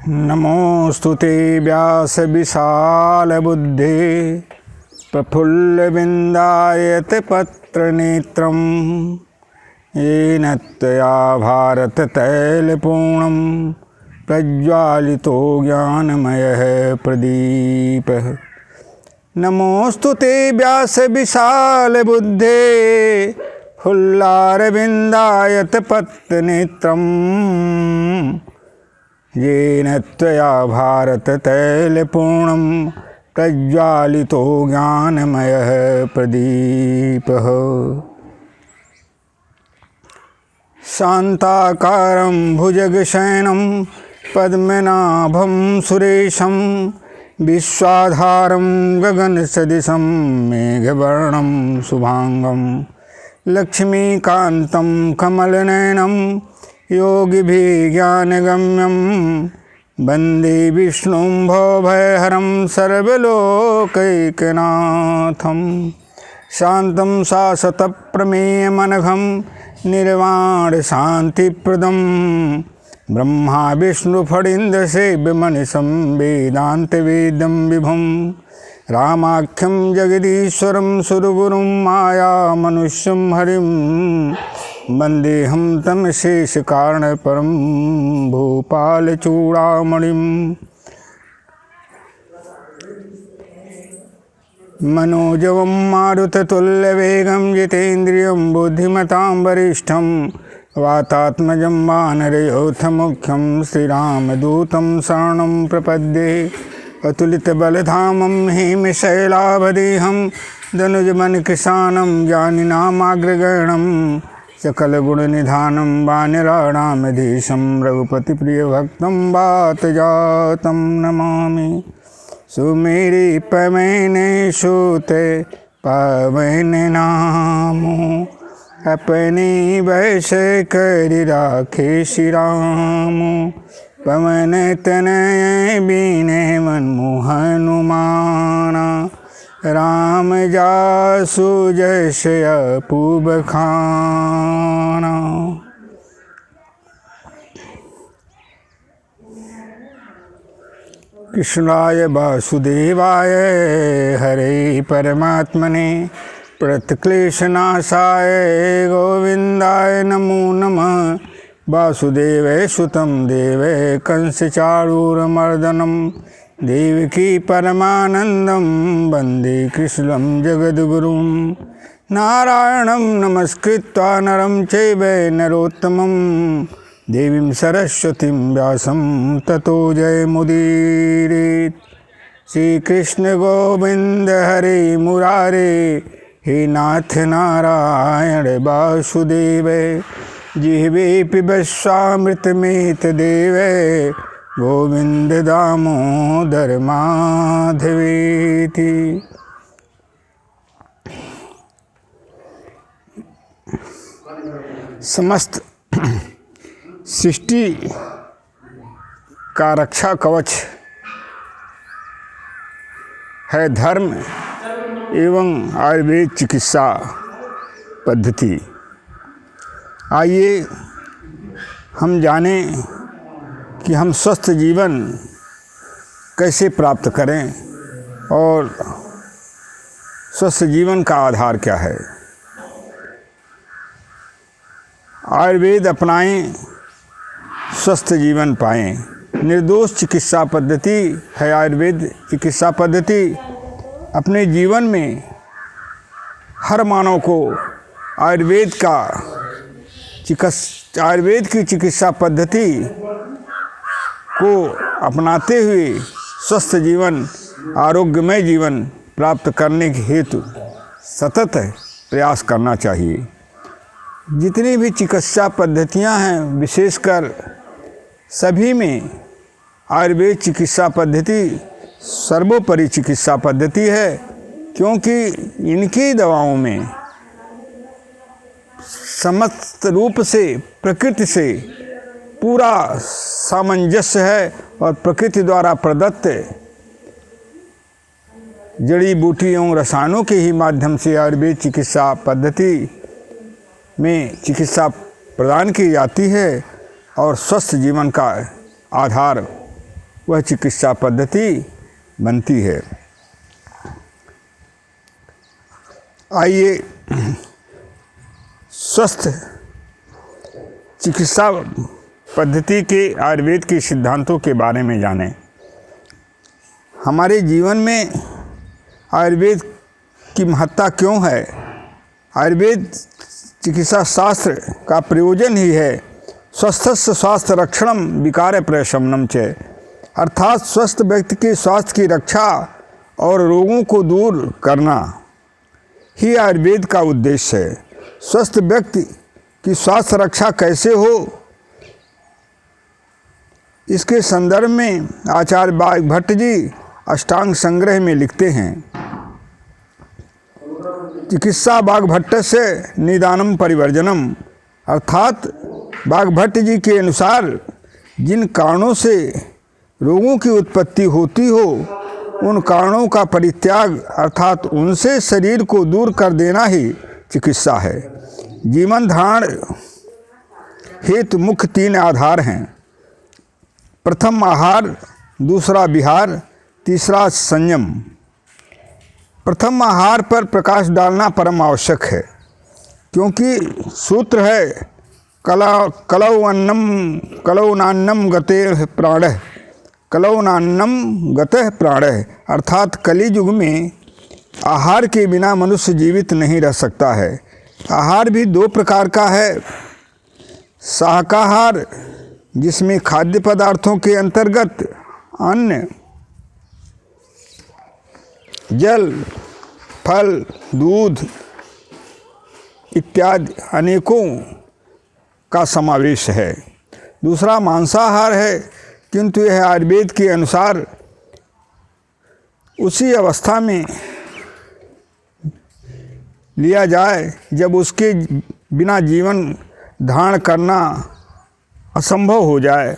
नमोस्तुते व्यास विशाल बुद्धे प्रफुल्लविन्दायत पत्रनेत्रं येन त्वया भारत तैलपूर्णं प्रज्वालितो ज्ञानमयः प्रदीपः। नमोस्तुते व्यास विशाल बुद्धे फुल्लारविन्दायत पत्रनेत्रं येन त्वया भारत तैलपूर्णं प्रज्वालितो ज्ञानमयः प्रदीपः। शान्ताकारं भुजगशयनं पद्मनाभं सुरेशं विश्वाधारं गगनसदृशं मेघवर्णं शुभांगं लक्ष्मीकान्तं कमलनयनं योगिभिज्ञानगम्यं वन्दे विष्णुं भवभयहरं सर्वलोकैकनाथं। शान्तं शाश्वतप्रमेयमनघं निर्वाणशान्तिप्रदं ब्रह्मा विष्णुफणीन्द्रसेव्यमनिशं वेदान्तवेद्यं विभुं रामाख्यं जगदीश्वरं सुरगुरुं मायामनुष्यं हरिं वन्देऽहं तं शेषकारणपरं भूपालचूडामणिं। मनोजवं मारुततुल्यवेगं जितेन्द्रियं बुद्धिमतां वरिष्ठं वातात्मजं वानरयोथमुख्यं श्रीरामदूतं शरणं प्रपद्ये। अतुलितबलधामं हेमशैलावदेहं धनुजमनकृशानं ज्ञानिनामाग्रगण्यं सकलगुणनिधानं वानराणामधीशं रघुपतिप्रियभक्तं वातजातं नमामि। सुमेरी पवने सुते पवन नामो अपनी वैश कर राखे श्री राम। पवन तनय बीने मनमोहनुमाना राम जासु जस अपूब खाना। कृष्णाय वासुदेवाय हरे परमात्मने प्रणतक्लेशनाशाय गोविंदाय नमो नमः। वासुदेवै सुतं देवै कंसचारूरमर्दनं देवकी परमानन्दं वन्दे कृष्णं जगद्गुरुं। नारायणं नमस्कृत्य नरं चैव नरोत्तमं देवीं सरस्वतीं व्यासं ततो जयमुदीरयेत्। श्रीकृष्ण गोविंद हरे मुरारे हे नाथ नारायण वासुदेव। जिह्वे पिबस्वामृतमेतदेव गोविंद दामोदर माधवेति। समस्त सृष्टि का रक्षा कवच है धर्म एवं आयुर्वेद चिकित्सा पद्धति। आइए हम जानें कि हम स्वस्थ जीवन कैसे प्राप्त करें और स्वस्थ जीवन का आधार क्या है। आयुर्वेद अपनाएं, स्वस्थ जीवन पाएं। निर्दोष चिकित्सा पद्धति है आयुर्वेद चिकित्सा पद्धति। अपने जीवन में हर मानव को आयुर्वेद की चिकित्सा पद्धति को अपनाते हुए स्वस्थ जीवन, आरोग्यमय जीवन प्राप्त करने के हेतु सतत प्रयास करना चाहिए। जितनी भी चिकित्सा पद्धतियां हैं, विशेषकर सभी में आयुर्वेद चिकित्सा पद्धति सर्वोपरि चिकित्सा पद्धति है, क्योंकि इनकी दवाओं में समस्त रूप से प्रकृति से पूरा सामंजस्य है और प्रकृति द्वारा प्रदत्त जड़ी बूटियों रसायनों के ही माध्यम से आयुर्वेद चिकित्सा पद्धति में चिकित्सा प्रदान की जाती है और स्वस्थ जीवन का आधार वह चिकित्सा पद्धति बनती है। आइए स्वस्थ चिकित्सा पद्धति के आयुर्वेद के सिद्धांतों के बारे में जानें। हमारे जीवन में आयुर्वेद की महत्ता क्यों है? आयुर्वेद चिकित्सा शास्त्र का प्रयोजन ही है स्वस्थस्य स्वास्थ्य रक्षणम विकार प्रशमनम च, अर्थात स्वस्थ व्यक्ति के स्वास्थ्य की रक्षा और रोगों को दूर करना ही आयुर्वेद का उद्देश्य है। स्वस्थ व्यक्ति की स्वास्थ्य रक्षा कैसे हो, इसके संदर्भ में आचार्य बागभट्ट जी अष्टांग संग्रह में लिखते हैं, चिकित्सा बागभट्टस्य निदानम परिवर्जनम, अर्थात बागभट्ट जी के अनुसार जिन कारणों से रोगों की उत्पत्ति होती हो उन कारणों का परित्याग अर्थात उनसे शरीर को दूर कर देना ही चिकित्सा है। जीवन धारण हेतु मुख्य 3 आधार हैं। प्रथम आहार, दूसरा विहार, तीसरा संयम। प्रथम आहार पर प्रकाश डालना परम आवश्यक है, क्योंकि सूत्र है कलौनान्नम गते प्राणः, कलौनान्नम गतः प्राणः, अर्थात कली युग में आहार के बिना मनुष्य जीवित नहीं रह सकता है। आहार भी 2 प्रकार का है, शाकाहार जिसमें खाद्य पदार्थों के अंतर्गत अन्न, जल, फल, दूध इत्यादि अनेकों का समावेश है। दूसरा मांसाहार है, किंतु यह आयुर्वेद के अनुसार उसी अवस्था में लिया जाए जब उसके बिना जीवन धारण करना असंभव हो जाए।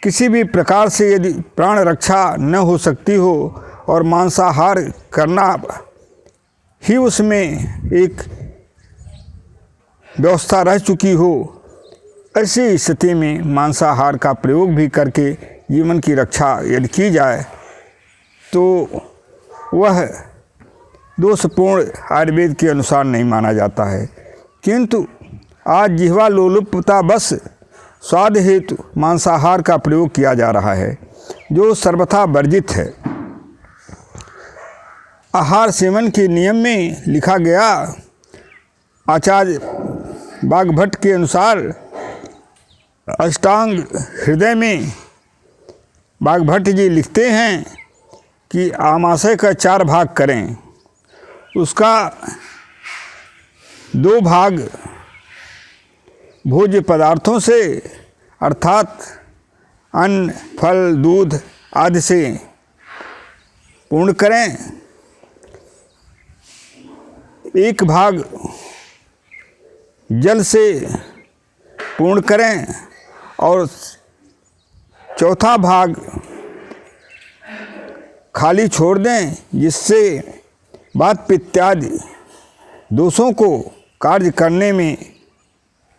किसी भी प्रकार से यदि प्राण रक्षा न हो सकती हो और मांसाहार करना ही उसमें एक व्यवस्था रह चुकी हो, ऐसी स्थिति में मांसाहार का प्रयोग भी करके जीवन की रक्षा यदि की जाए तो वह दोषपूर्ण आयुर्वेद के अनुसार नहीं माना जाता है। किंतु आज जिह्वा लोलुपता बस स्वाद हेतु मांसाहार का प्रयोग किया जा रहा है, जो सर्वथा वर्जित है। आहार सेवन के नियम में लिखा गया, आचार्य बागभट्ट के अनुसार अष्टांग हृदय में बागभट्ट जी लिखते हैं कि आमाशय का 4 भाग करें, उसका 2 भाग भोज्य पदार्थों से अर्थात अन्न, फल, दूध आदि से पूर्ण करें, 1 भाग जल से पूर्ण करें और 4था भाग खाली छोड़ दें, जिससे वात पित्तादि दोषों को कार्य करने में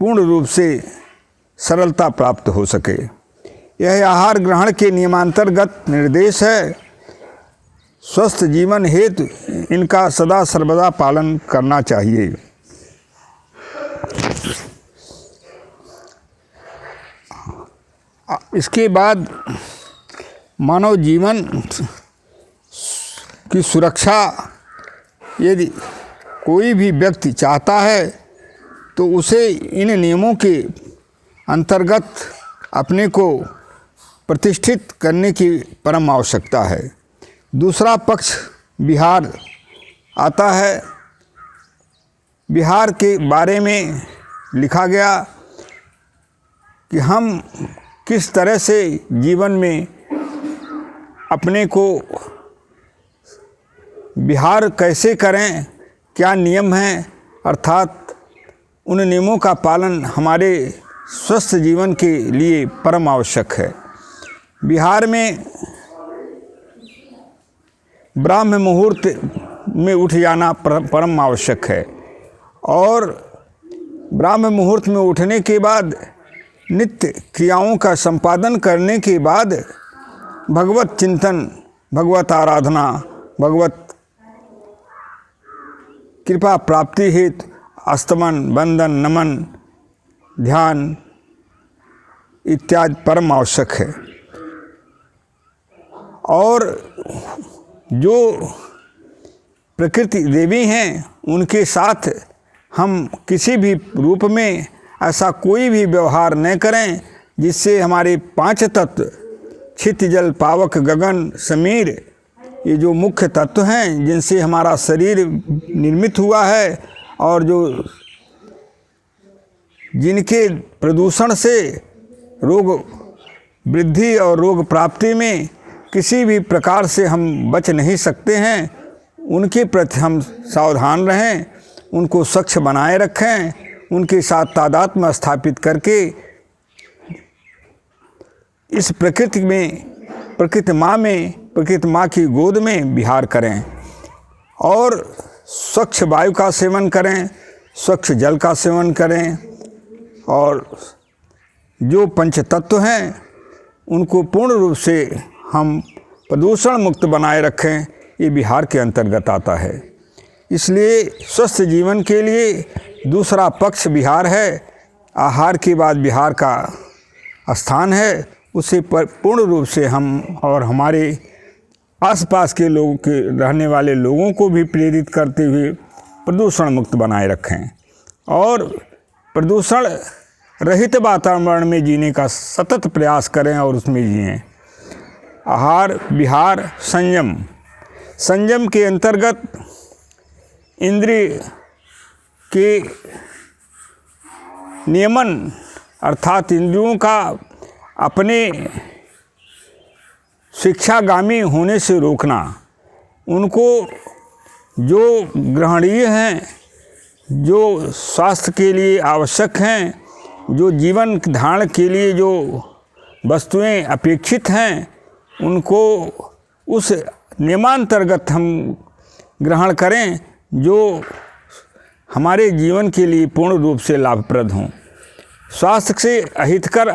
पूर्ण रूप से सरलता प्राप्त हो सके। यह आहार ग्रहण के नियमांतर्गत निर्देश है। स्वस्थ जीवन हेतु इनका सदा सर्वदा पालन करना चाहिए। इसके बाद मानव जीवन की सुरक्षा यदि कोई भी व्यक्ति चाहता है तो उसे इन नियमों के अंतर्गत अपने को प्रतिष्ठित करने की परम आवश्यकता है। दूसरा पक्ष विहार आता है। विहार के बारे में लिखा गया कि हम किस तरह से जीवन में अपने को विहार कैसे करें, क्या नियम हैं, अर्थात उन नियमों का पालन हमारे स्वस्थ जीवन के लिए परम आवश्यक है। विहार में ब्राह्म मुहूर्त में उठ जाना परम आवश्यक है और ब्राह्म मुहूर्त में उठने के बाद नित्य क्रियाओं का संपादन करने के बाद भगवत चिंतन, भगवत आराधना, भगवत कृपा प्राप्ति हेतु अस्तमन, वंदन, नमन, ध्यान इत्यादि परम आवश्यक है। और जो प्रकृति देवी हैं उनके साथ हम किसी भी रूप में ऐसा कोई भी व्यवहार न करें जिससे हमारे पांच तत्व क्षिति, जल, पावक, गगन, समीर, ये जो मुख्य तत्व हैं जिनसे हमारा शरीर निर्मित हुआ है और जो जिनके प्रदूषण से रोग वृद्धि और रोग प्राप्ति में किसी भी प्रकार से हम बच नहीं सकते हैं, उनके प्रति हम सावधान रहें, उनको स्वच्छ बनाए रखें, उनके साथ तादात्म्य स्थापित करके इस प्रकृति में, प्रकृति माँ की गोद में विहार करें और स्वच्छ वायु का सेवन करें, स्वच्छ जल का सेवन करें और जो पंच तत्व हैं उनको पूर्ण रूप से हम प्रदूषण मुक्त बनाए रखें, ये विहार के अंतर्गत आता है। इसलिए स्वस्थ जीवन के लिए दूसरा पक्ष विहार है। आहार के बाद विहार का स्थान है, उसे पूर्ण रूप से हम और हमारे आसपास के लोगों के रहने वाले लोगों को भी प्रेरित करते हुए प्रदूषण मुक्त बनाए रखें और प्रदूषण रहित वातावरण में जीने का सतत प्रयास करें और उसमें जिएं। आहार, विहार, संयम। संयम के अंतर्गत इंद्रिय के नियमन अर्थात इंद्रियों का अपने शिक्षागामी होने से रोकना, उनको जो ग्रहणीय हैं, जो स्वास्थ्य के लिए आवश्यक हैं, जो जीवन धारण के लिए जो वस्तुएं अपेक्षित हैं, उनको उस नियमांतर्गत हम ग्रहण करें जो हमारे जीवन के लिए पूर्ण रूप से लाभप्रद हों। स्वास्थ्य से अहितकर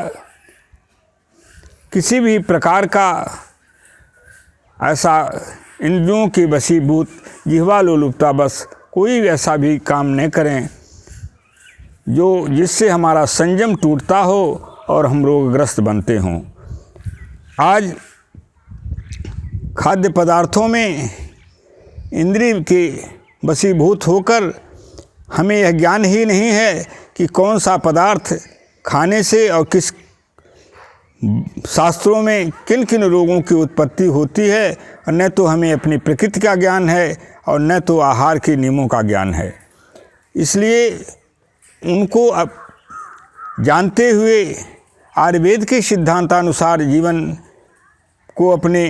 किसी भी प्रकार का ऐसा इंद्रियों के वशीभूत जिह्वा लोलुपता बस कोई ऐसा भी काम न करें जो जिससे हमारा संयम टूटता हो और हम रोगग्रस्त बनते हों। आज खाद्य पदार्थों में इंद्रिय के वशीभूत होकर हमें यह ज्ञान ही नहीं है कि कौन सा पदार्थ खाने से और किस शास्त्रों में किन किन रोगों की उत्पत्ति होती है, और न तो हमें अपनी प्रकृति का ज्ञान है और न तो आहार के नियमों का ज्ञान है। इसलिए उनको अब जानते हुए आयुर्वेद के सिद्धांतानुसार जीवन को अपने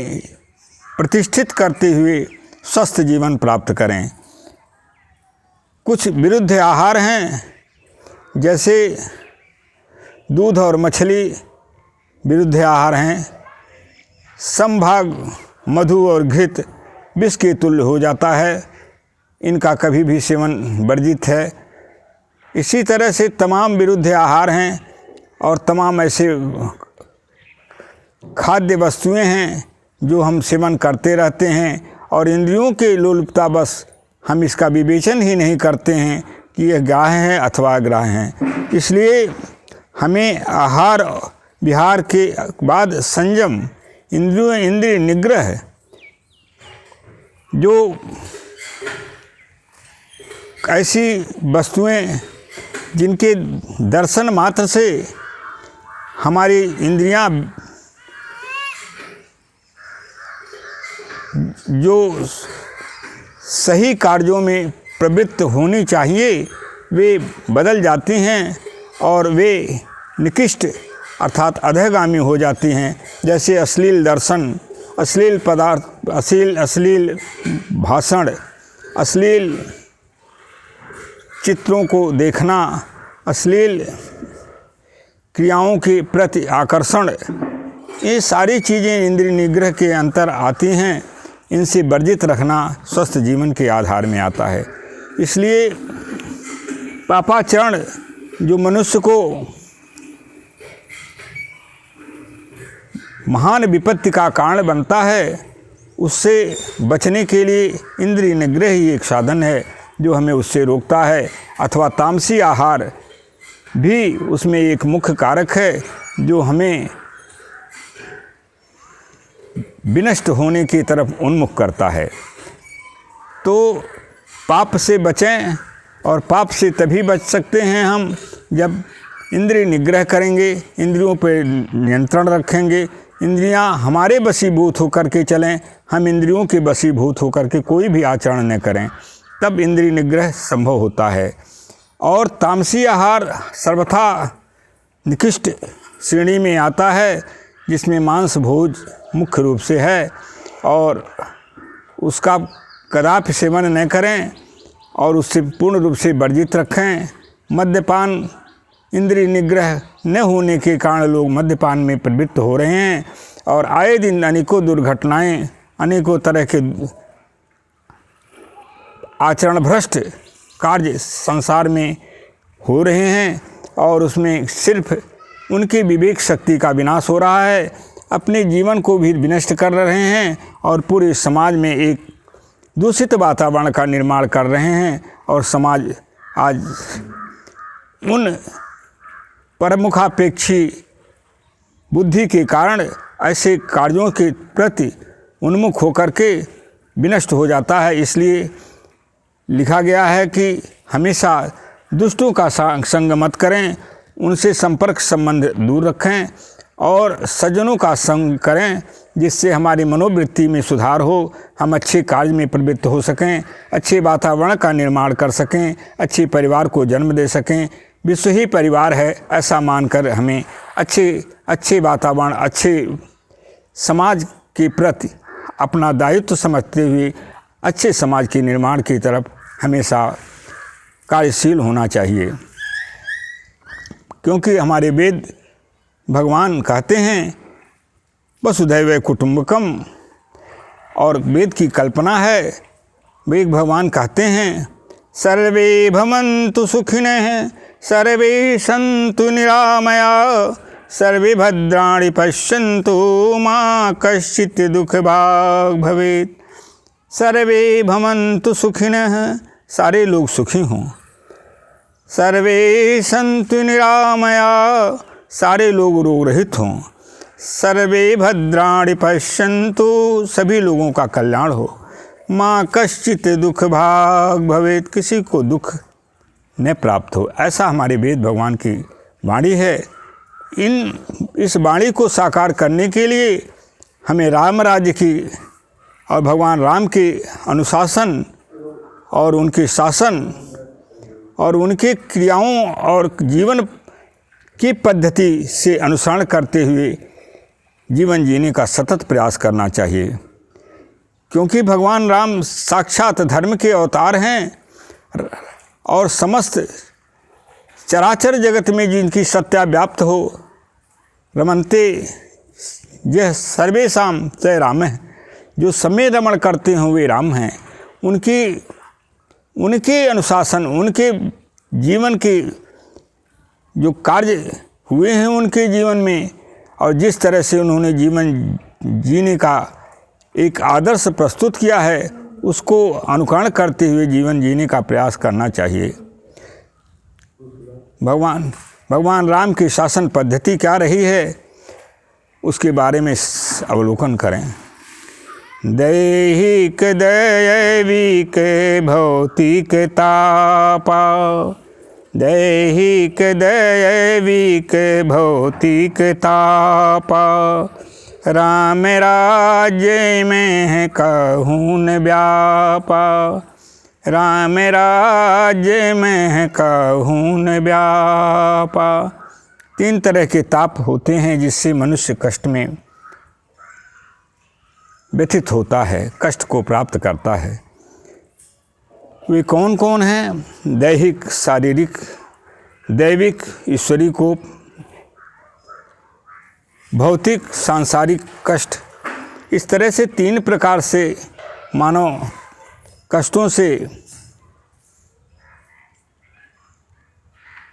प्रतिष्ठित करते हुए स्वस्थ जीवन प्राप्त करें। कुछ विरुद्ध आहार हैं, जैसे दूध और मछली विरुद्ध आहार हैं। समभाग मधु और घृत विष के तुल्य हो जाता है, इनका कभी भी सेवन वर्जित है। इसी तरह से तमाम विरुद्ध आहार हैं और तमाम ऐसे खाद्य वस्तुएं हैं जो हम सेवन करते रहते हैं और इंद्रियों के लोलुपता बस हम इसका विवेचन ही नहीं करते हैं कि यह ग्राह्य है अथवा अग्राह्य है। इसलिए हमें आहार विहार के बाद संयम, इंद्रिय निग्रह, जो ऐसी वस्तुएं जिनके दर्शन मात्र से हमारी इंद्रियां जो सही कार्यों में प्रवृत्त होनी चाहिए वे बदल जाती हैं और वे निकृष्ट अर्थात अधोगामी हो जाती हैं। जैसे अश्लील दर्शन, अश्लील पदार्थ, अश्लील भाषण, अश्लील चित्रों को देखना, अश्लील क्रियाओं के प्रति आकर्षण, ये सारी चीज़ें इंद्रिय निग्रह के अंतर आती हैं। इनसे वर्जित रखना स्वस्थ जीवन के आधार में आता है। इसलिए पापाचरण जो मनुष्य को महान विपत्ति का कारण बनता है, उससे बचने के लिए इंद्रिय निग्रह ही एक साधन है जो हमें उससे रोकता है। अथवा तामसी आहार भी उसमें एक मुख्य कारक है जो हमें विनष्ट होने की तरफ उन्मुख करता है। तो पाप से बचें, और पाप से तभी बच सकते हैं हम जब इंद्रिय निग्रह करेंगे, इंद्रियों पर नियंत्रण रखेंगे, इंद्रियां हमारे वशीभूत होकर के चलें, हम इंद्रियों के वशीभूत होकर के कोई भी आचरण न करें, तब इंद्रिय निग्रह संभव होता है। और तामसी आहार सर्वथा निकृष्ट श्रेणी में आता है, जिसमें मांस भोज मुख्य रूप से है, और उसका कदापि सेवन न करें और उससे पूर्ण रूप से वर्जित रखें। मद्यपान, इंद्रिय निग्रह न होने के कारण लोग मद्यपान में प्रवृत्त हो रहे हैं, और आए दिन अनेकों दुर्घटनाएं, अनेकों तरह के आचरण भ्रष्ट कार्य संसार में हो रहे हैं, और उसमें सिर्फ उनकी विवेक शक्ति का विनाश हो रहा है, अपने जीवन को भी विनष्ट कर रहे हैं, और पूरे समाज में एक दूषित वातावरण का निर्माण कर रहे हैं। और समाज आज उन परमुखापेक्षी बुद्धि के कारण ऐसे कार्यों के प्रति उन्मुख होकर के विनष्ट हो जाता है। इसलिए लिखा गया है कि हमेशा दुष्टों का संग मत करें, उनसे संपर्क संबंध दूर रखें, और सज्जनों का संग करें, जिससे हमारी मनोवृत्ति में सुधार हो, हम अच्छे कार्य में प्रवृत्त हो सकें, अच्छे वातावरण का निर्माण कर सकें, अच्छे परिवार को जन्म दे सकें। विश्व ही परिवार है ऐसा मानकर हमें अच्छे वातावरण, अच्छे समाज के प्रति अपना दायित्व समझते हुए अच्छे समाज के निर्माण की तरफ हमेशा कार्यशील होना चाहिए। क्योंकि हमारे वेद भगवान कहते हैं वसुधैव कुटुंबकम, और वेद की कल्पना है। वेद भगवान कहते हैं सर्वे भवन्तु सुखिनः सर्वे सन्तु निरामया सर्वे भद्राणि पश्यन्तु मा कश्चित् दुःखभाग् भवेत्। सर्वे भवन्तु सुखिनः, सारे लोग सुखी हों। सर्वे सन्तु निरामया, सारे लोग रोग रहित हों। सर्वे भद्राणि पश्यन्तु, सभी लोगों का कल्याण हो। माँ कश्चित् दुख भाग भवेत्, किसी को दुख न प्राप्त हो, ऐसा हमारे वेद भगवान की वाणी है। इस वाणी को साकार करने के लिए हमें राम राज्य की और भगवान राम के अनुशासन और उनके शासन और उनके क्रियाओं और जीवन की पद्धति से अनुसरण करते हुए जीवन जीने का सतत प्रयास करना चाहिए। क्योंकि भगवान राम साक्षात धर्म के अवतार हैं और समस्त चराचर जगत में जिनकी सत्ता व्याप्त हो, रमन्ते यह सर्वेषां च राम है, जो समय रमण करते हैं वे राम हैं। उनके अनुशासन, उनके जीवन के जो कार्य हुए हैं उनके जीवन में, और जिस तरह से उन्होंने जीवन जीने का एक आदर्श प्रस्तुत किया है, उसको अनुकरण करते हुए जीवन जीने का प्रयास करना चाहिए। भगवान राम की शासन पद्धति क्या रही है, उसके बारे में अवलोकन करें। दैहिक दैविक भौतिक तापा, दैहिक दैविक भौतिक तापा, राम राज्य में है कहूँ न व्यापा, राम राज्य में है कहूँ न व्यापा। 3 तरह के ताप होते हैं जिससे मनुष्य कष्ट में व्यथित होता है, कष्ट को प्राप्त करता है। वे कौन कौन हैं? दैहिक शारीरिक, दैविक ईश्वरी को, भौतिक सांसारिक कष्ट। इस तरह से 3 प्रकार से मानव कष्टों से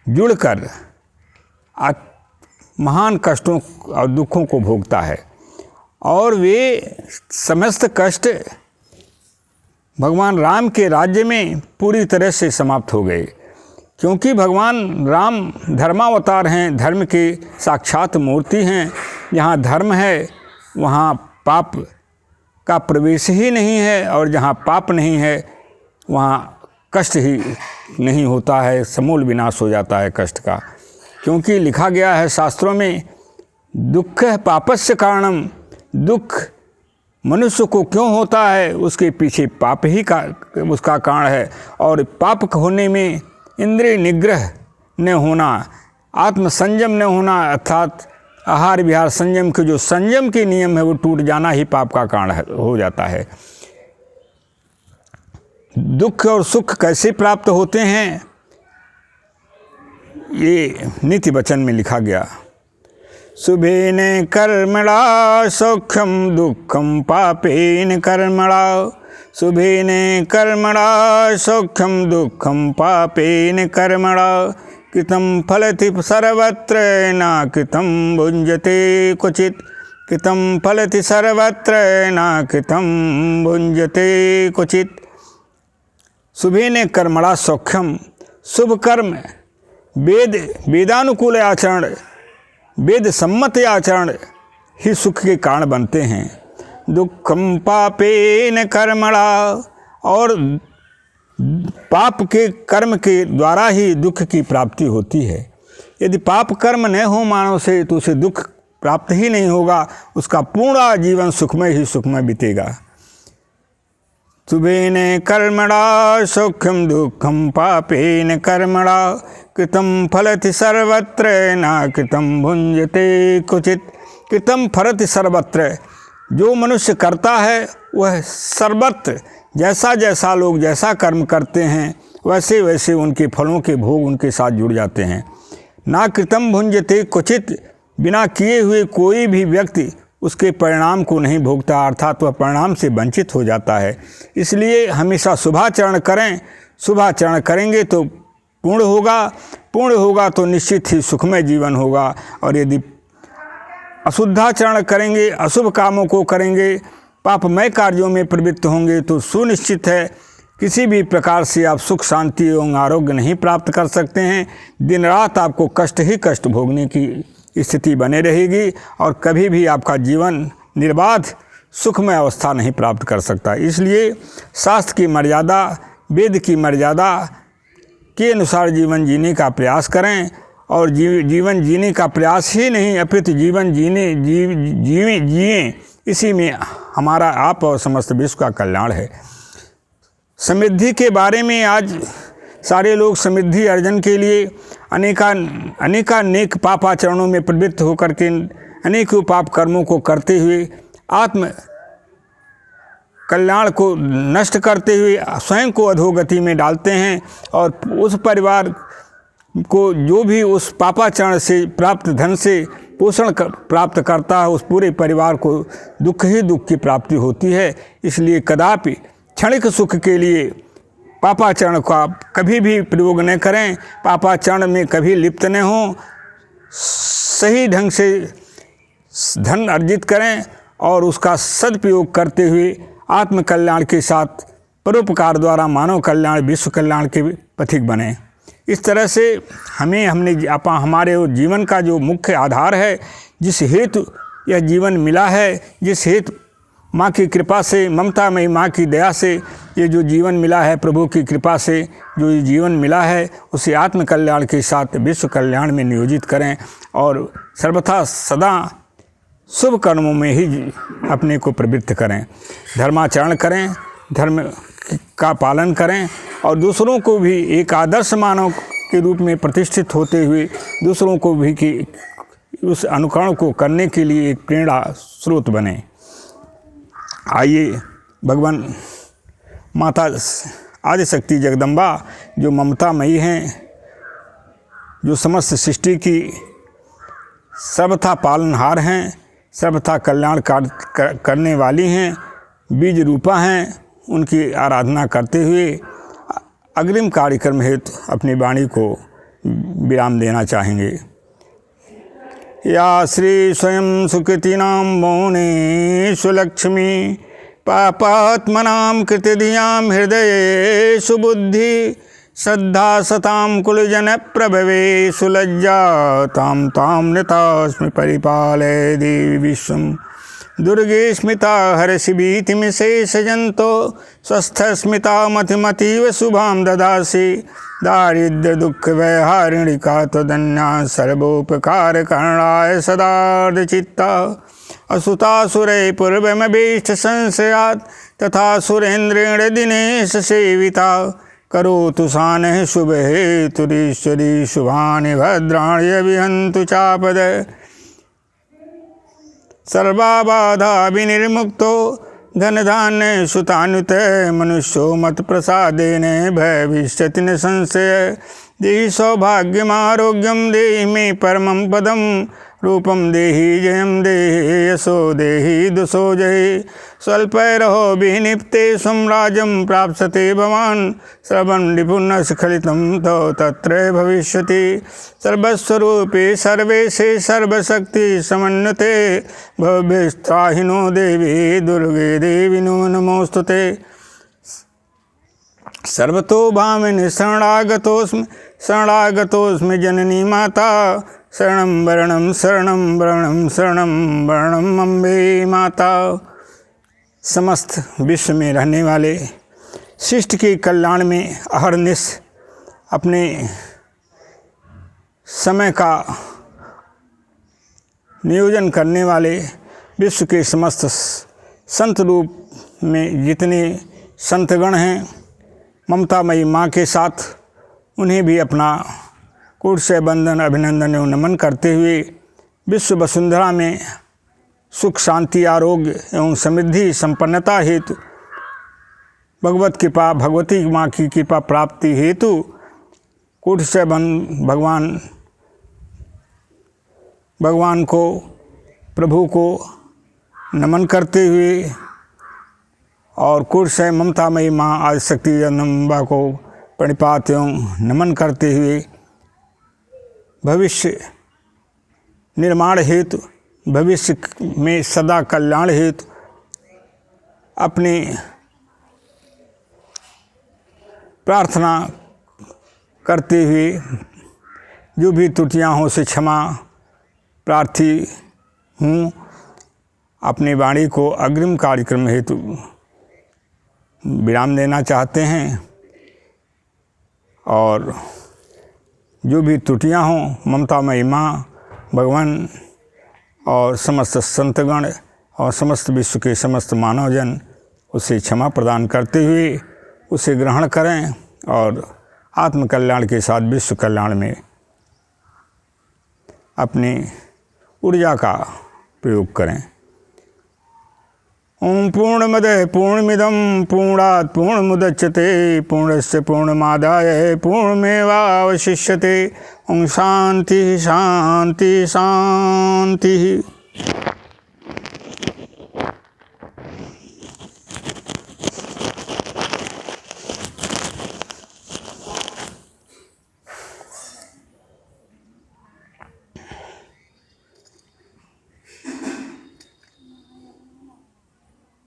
जुड़कर महान कष्टों और दुखों को भोगता है। और वे समस्त कष्ट भगवान राम के राज्य में पूरी तरह से समाप्त हो गए, क्योंकि भगवान राम धर्मावतार हैं, धर्म के साक्षात मूर्ति हैं। जहाँ धर्म है वहाँ पाप का प्रवेश ही नहीं है, और जहाँ पाप नहीं है वहाँ कष्ट ही नहीं होता है, समूल विनाश हो जाता है कष्ट का। क्योंकि लिखा गया है शास्त्रों में, दुख पापस्य कारणम, दुख मनुष्य को क्यों होता है, उसके पीछे पाप ही का उसका कारण है। और पाप होने में इंद्रिय निग्रह न होना, आत्म संयम न होना, अर्थात आहार विहार संयम के जो संयम के नियम है वो टूट जाना ही पाप का कारण हो जाता है। दुख और सुख कैसे प्राप्त होते हैं, ये नीति वचन में लिखा गया। शुभेन कर्मणा सौख्यम दुःखम पापेन कर्मणा, शुभेन कर्मणा सौख्यम दुःखम पापेन कर्मणा, कृतं फलति सर्वत्र न कृतं भुञ्जते क्वचित्, कृतं फलति सर्वत्र न कृतं भुञ्जते क्वचित्। शुभेन कर्मणा सौख्यम, शुभ कर्म वेदानुकूल आचरण, वेद सम्मत आचरण ही सुख के कारण बनते हैं। दुःखम पापेन कर्मणा, और पाप के कर्म के द्वारा ही दुख की प्राप्ति होती है। यदि पाप कर्म न हो मानव से तो उसे दुख प्राप्त ही नहीं होगा, उसका पूरा जीवन सुखमय ही सुखमय बीतेगा। शुभेन कर्मणा सौख्यम दुःखम पापेन कर्मणा, कृतं फलति सर्वत्र न कृतं भुञ्जते क्वचित्। कृतं फलति सर्वत्र, जो मनुष्य करता है वह सर्वत्र, जैसा जैसा लोग जैसा कर्म करते हैं वैसे वैसे उनके फलों के भोग उनके साथ जुड़ जाते हैं। ना कृतं भुञ्जते क्वचित्, बिना किए हुए कोई भी व्यक्ति उसके परिणाम को नहीं भोगता, अर्थात वह परिणाम से वंचित हो जाता है। इसलिए हमेशा शुभाचरण करें, शुभाचरण करेंगे तो पूर्ण होगा, पूर्ण होगा तो निश्चित ही सुखमय जीवन होगा। और यदि अशुद्धाचरण करेंगे, अशुभ कामों को करेंगे, पापमय कार्यों में प्रवृत्त होंगे तो सुनिश्चित है किसी भी प्रकार से आप सुख शांति एवं आरोग्य नहीं प्राप्त कर सकते हैं। दिन रात आपको कष्ट ही कष्ट भोगने की स्थिति बने रहेगी और कभी भी आपका जीवन निर्बाध सुखमय अवस्था नहीं प्राप्त कर सकता। इसलिए शास्त्र की मर्यादा, वेद की मर्यादा के अनुसार जीवन जीने का प्रयास करें। और जीवन जीने का प्रयास ही नहीं अपितु जीवन जिए, इसी में हमारा आप और समस्त विश्व का कल्याण है। समृद्धि के बारे में आज सारे लोग समृद्धि अर्जन के लिए अनेक पापाचरणों में प्रवृत्त होकर के अनेकों पाप कर्मों को करते हुए आत्म कल्याण को नष्ट करते हुए स्वयं को अधोगति में डालते हैं। और उस परिवार को जो भी उस पापाचरण से प्राप्त धन से पोषण प्राप्त करता है, उस पूरे परिवार को दुख ही दुख की प्राप्ति होती है। इसलिए कदापि क्षणिक सुख के लिए पापाचरण का कभी भी प्रयोग न करें, पापाचरण में कभी लिप्त न हों, सही ढंग से धन अर्जित करें और उसका सदुपयोग करते हुए आत्म कल्याण के साथ परोपकार द्वारा मानव कल्याण, विश्व कल्याण के पथिक बने। इस तरह से हमारे जीवन का जो मुख्य आधार है, जिस हेतु यह जीवन मिला है, जिस हेतु माँ की कृपा से, ममतामयी माँ की दया से ये जो जीवन मिला है, प्रभु की कृपा से जो ये जीवन मिला है, उसे आत्म कल्याण के साथ विश्व कल्याण में नियोजित करें और सर्वथा सदा शुभ कर्मों में ही अपने को प्रवृत्त करें, धर्माचरण करें, धर्म का पालन करें और दूसरों को भी एक आदर्श मानव के रूप में प्रतिष्ठित होते हुए दूसरों को भी कि उस अनुकरण को करने के लिए एक प्रेरणा स्रोत बने। आइए भगवान माता आदिशक्ति जगदम्बा जो ममतामयी हैं, जो समस्त सृष्टि की सर्वथा पालनहार हैं, सर्वथा कल्याण करने वाली हैं, बीज रूपा हैं, उनकी आराधना करते हुए अग्रिम कार्यक्रम हेतु अपनी वाणी को विराम देना चाहेंगे। या श्री स्वयं सुकृतीनां मौने सुलक्ष्मी पापात्मनां कृतधियां हृदये सुबुद्धि श्रद्धा सतां कुलजन प्रभवे सुलज्जा तां तां नतास्मि परिपालय देवी विश्वं दुर्गे स्मिता हर्षि भीतिमिशेषजन्तो स्वस्थस्मिता मतिमतीव शुभां ददासि दारिद्र्य दुःख वैहारिणी का त्वदन्या सर्वोपकार करणाय सदार्धचित्ता असुतासुरै पूर्वमभीष्ट संशयात् तथा सुरेन्द्रेण दिनेश सेविता करोतु सानः शुभ हेतुरीश्वरी शुभानि भद्राणि अभिहन्तु चापद सर्वाबाधा विनिर्मुक्तो धनधान्य सुतानुत मनुष्यो मत प्रसादेन भविष्यति न संशय देहि सौभाग्यमारोग्यम देहि मे परमं पदम रूपम देहि जयम देहि यशो देहि दुषो जहि स्वल्पैरहो विनिप्ते स्वराज्यं प्राप्स्यते भवान् श्रवण विपुन्न स्खलितं तो तत्र भविष्यति सर्वस्वरूपे सर्वेशे सर्वशक्ति समन्विते भव्यस्त्राहिनो देवी दुर्गे देवी नो नमोस्तुते सर्वतो भामिनि शरणागतोऽस्मि जननी माता शरणं वरणं शरणं अम्बे माता। समस्त विश्व में रहने वाले शिष्ट के कल्याण में अहरनिश अपने समय का नियोजन करने वाले विश्व के समस्त संत रूप में जितने संतगण हैं, ममतामयी माँ के साथ उन्हें भी अपना कोटि से बंदन अभिनंदन एवं नमन करते हुए विश्व वसुंधरा में सुख शांति आरोग्य एवं समृद्धि संपन्नता हेतु भगवत कृपा भगवती माँ की कृपा प्राप्ति हेतु कोटि से भगवान को प्रभु को नमन करते हुए और कोटि से ममतामयी माँ आदिशक्ति जगदम्बा को प्रणिपात एवं नमन करते हुए भविष्य निर्माण हेतु भविष्य में सदा कल्याण हेतु अपनी प्रार्थना करते हुए जो भी त्रुटियां हों उसे क्षमा प्रार्थी हूँ। अपनी वाणी को अग्रिम कार्यक्रम हेतु विराम देना चाहते हैं और जो भी त्रुटियां हों ममतामयी माँ भगवान और समस्त संतगण और समस्त विश्व के समस्त मानवजन उसे क्षमा प्रदान करते हुए उसे ग्रहण करें और आत्मकल्याण के साथ विश्व कल्याण में अपनी ऊर्जा का प्रयोग करें। ओम पूर्णमदः पूर्णमिदं पूर्णात् पूर्णमुदच्यते पूर्णस्य पूर्णमादाय पूर्णमेवावशिष्यते। ओम शांति शांति शांति।